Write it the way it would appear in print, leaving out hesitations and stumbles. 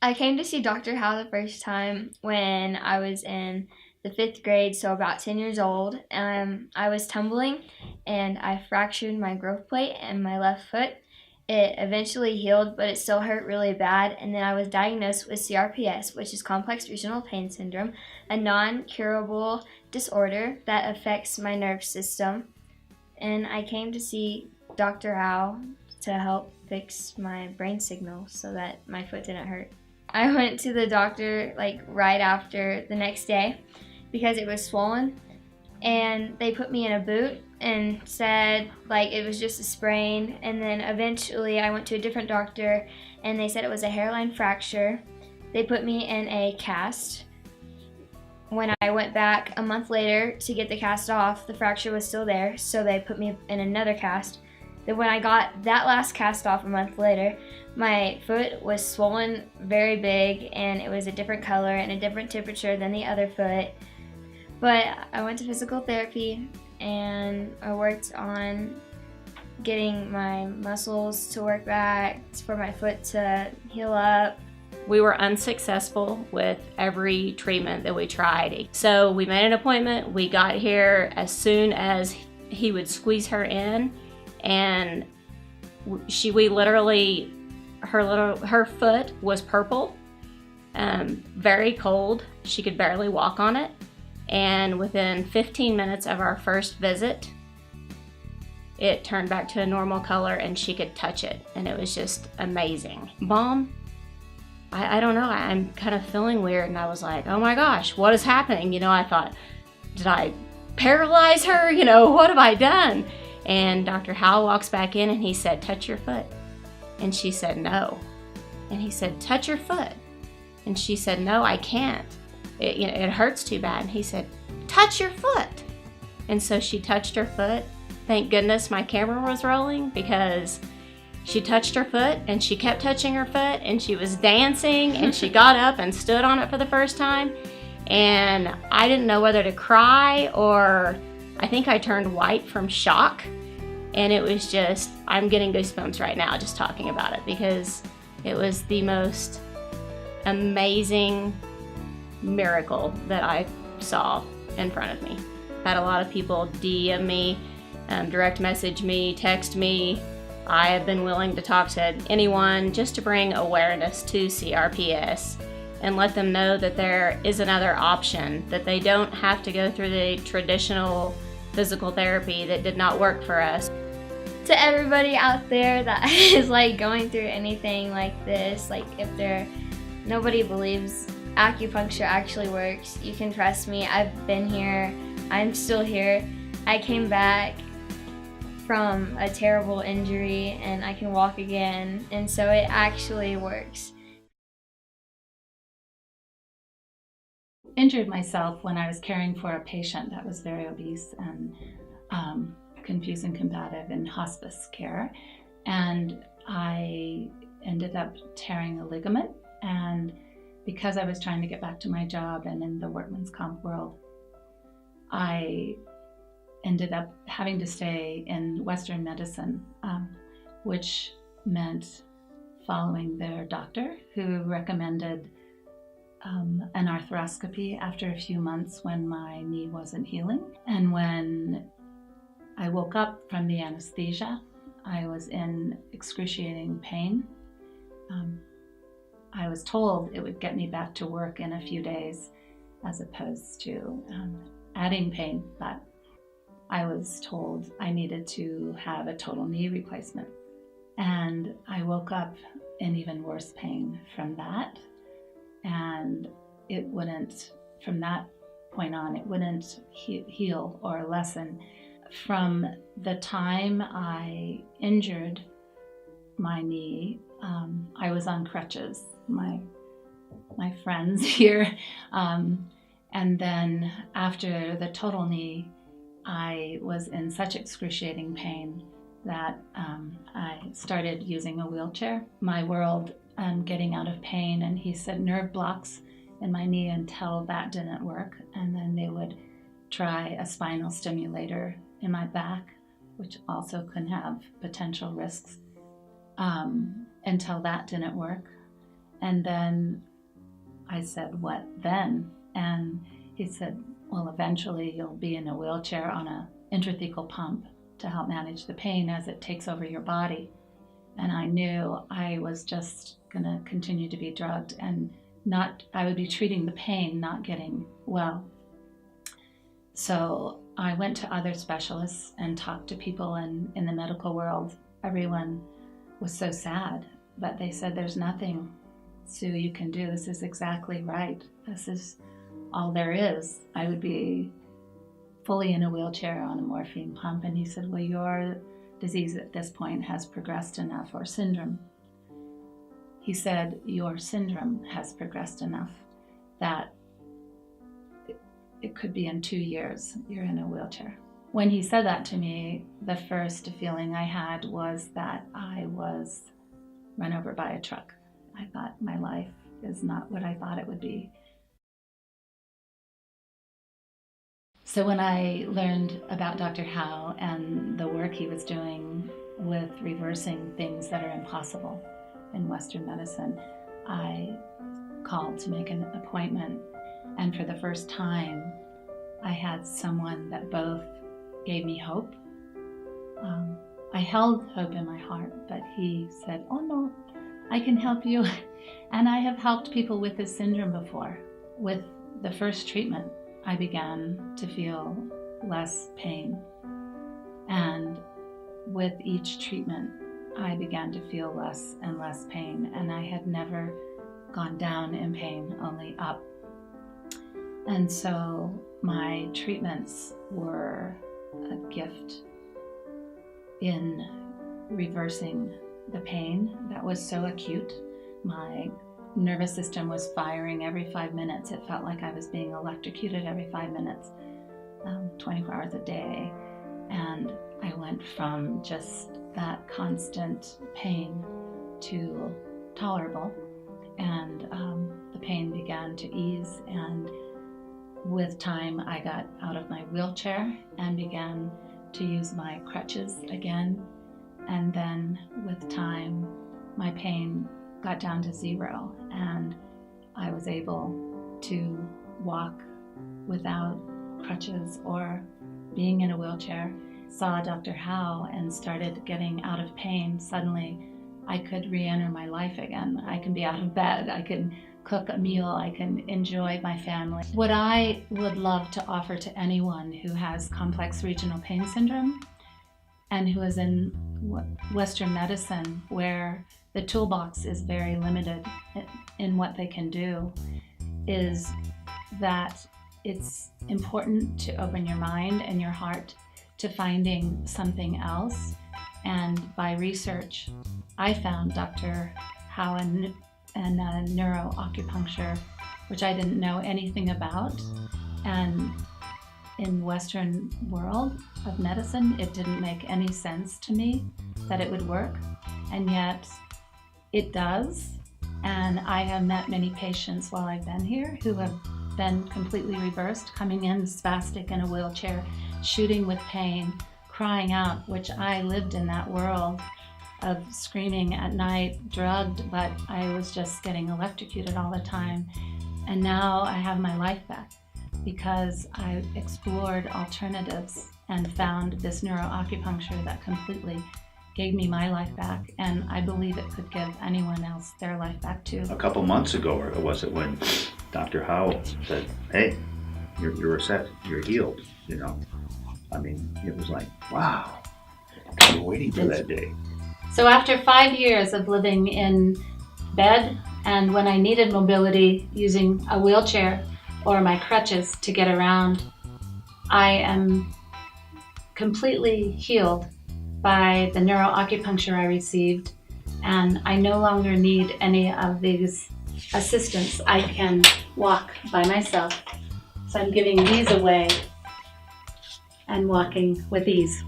I came to see Dr. Howe the first time when I was in the 5th grade, so about 10 years old. I was tumbling and I fractured my growth plate in my left foot. It eventually healed, but it still hurt really bad. And then I was diagnosed with CRPS, which is complex regional pain syndrome, a non-curable disorder that affects my nerve system. And I came to see Dr. Howe to help fix my brain signal so that my foot didn't hurt. I went to the doctor like right after the next day because it was swollen, and they put me in a boot and said like it was just a sprain. And then eventually I went to a different doctor and they said it was a hairline fracture. They put me in a cast. When I went back a month later to get the cast off, the fracture was still there, so they put me in another cast. Then when I got that last cast off a month later, my foot was swollen very big, and it was a different color and a different temperature than the other foot. But I went to physical therapy and I worked on getting my muscles to work back, for my foot to heal up. We were unsuccessful with every treatment that we tried. So we made an appointment. We got here as soon as he would squeeze her in, and we literally, her foot was purple, very cold. She could barely walk on it. And within 15 minutes of our first visit, it turned back to a normal color and she could touch it. And it was just amazing. Mom, I don't know, I'm kind of feeling weird. And I was like, oh my gosh, what is happening? I thought, did I paralyze her? What have I done? And Dr. Howe walks back in and he said, touch your foot. And she said, no. And he said, touch your foot. And she said, no, I can't. It hurts too bad. And he said, touch your foot. And so she touched her foot. Thank goodness my camera was rolling, because she touched her foot and she kept touching her foot and she was dancing and she got up and stood on it for the first time. And I didn't know whether to cry, or I think I turned white from shock. And it was just, I'm getting goosebumps right now just talking about it, because it was the most amazing miracle that I saw in front of me. Had a lot of people DM me, direct message me, text me. I have been willing to talk to anyone just to bring awareness to CRPS and let them know that there is another option, that they don't have to go through the traditional physical therapy that did not work for us. To everybody out there that is like going through anything like this, like if nobody believes acupuncture actually works, you can trust me. I've been here, I'm still here. I came back from a terrible injury and I can walk again, and so it actually works. Injured myself when I was caring for a patient that was very obese and confused and combative in hospice care, and I ended up tearing a ligament. And because I was trying to get back to my job and in the workman's comp world, I ended up having to stay in Western medicine, which meant following their doctor, who recommended an arthroscopy after a few months when my knee wasn't healing. And when I woke up from the anesthesia, I was in excruciating pain. I was told it would get me back to work in a few days, as opposed to adding pain, but I was told I needed to have a total knee replacement. And I woke up in even worse pain from that. And it wouldn't, from that point on, it wouldn't heal or lessen. From the time I injured my knee, I was on crutches, my friends here. And then after the total knee, I was in such excruciating pain that I started using a wheelchair. My world, getting out of pain, and he said nerve blocks in my knee until that didn't work. And then they would try a spinal stimulator in my back, which also can have potential risks, until that didn't work. And then I said, what then? And he said, well, eventually you'll be in a wheelchair on an intrathecal pump to help manage the pain as it takes over your body. And I knew I was just going to continue to be drugged and I would be treating the pain, not getting well. So I went to other specialists and talked to people in the medical world. Everyone was so sad, but they said, there's nothing, Sue, you can do. This is exactly right. This is all there is. I would be fully in a wheelchair on a morphine pump. And he said, well, your disease at this point has progressed enough, or syndrome. He said, your syndrome has progressed enough that it could be in 2 years you're in a wheelchair. When he said that to me, the first feeling I had was that I was run over by a truck. I thought my life is not what I thought it would be. So when I learned about Dr. Howe and the work he was doing with reversing things that are impossible in Western medicine, I called to make an appointment. And for the first time, I had someone that both gave me hope. I held hope in my heart, but he said, oh no, I can help you. And I have helped people with this syndrome before. With the first treatment, I began to feel less pain. And with each treatment, I began to feel less and less pain. And I had never gone down in pain, only up. And so my treatments were a gift in reversing the pain that was so acute. My nervous system was firing every 5 minutes. It felt like I was being electrocuted every 5 minutes, 24 hours a day. And I went from just that constant pain to tolerable. And the pain began to ease. And with time, I got out of my wheelchair and began to use my crutches again. And then with time, my pain got down to 0, and I was able to walk without crutches or being in a wheelchair. Saw Dr. Howe and started getting out of pain. Suddenly, I could re-enter my life again. I can be out of bed. I can cook a meal. I can enjoy my family. What I would love to offer to anyone who has complex regional pain syndrome and who is in Western medicine, where the toolbox is very limited in what they can do, is that it's important to open your mind and your heart to finding something else. And by research, I found Dr. Howe and Neuroacupuncture, which I didn't know anything about. And in Western world of medicine, it didn't make any sense to me that it would work. And yet it does. And I have met many patients while I've been here who have been completely reversed, coming in spastic in a wheelchair, shooting with pain, crying out, which I lived in that world of screaming at night, drugged, but I was just getting electrocuted all the time. And now I have my life back because I explored alternatives and found this neuroacupuncture that completely gave me my life back, and I believe it could give anyone else their life back too. A couple months ago, or was it when Dr. Howe said, hey, you're set, you're healed, you know? I mean, it was like, wow, we were waiting for that day. So after 5 years of living in bed, and when I needed mobility, using a wheelchair or my crutches to get around, I am completely healed by the neuroacupuncture I received, and I no longer need any of these assistance. I can walk by myself. So I'm giving these away and walking with ease.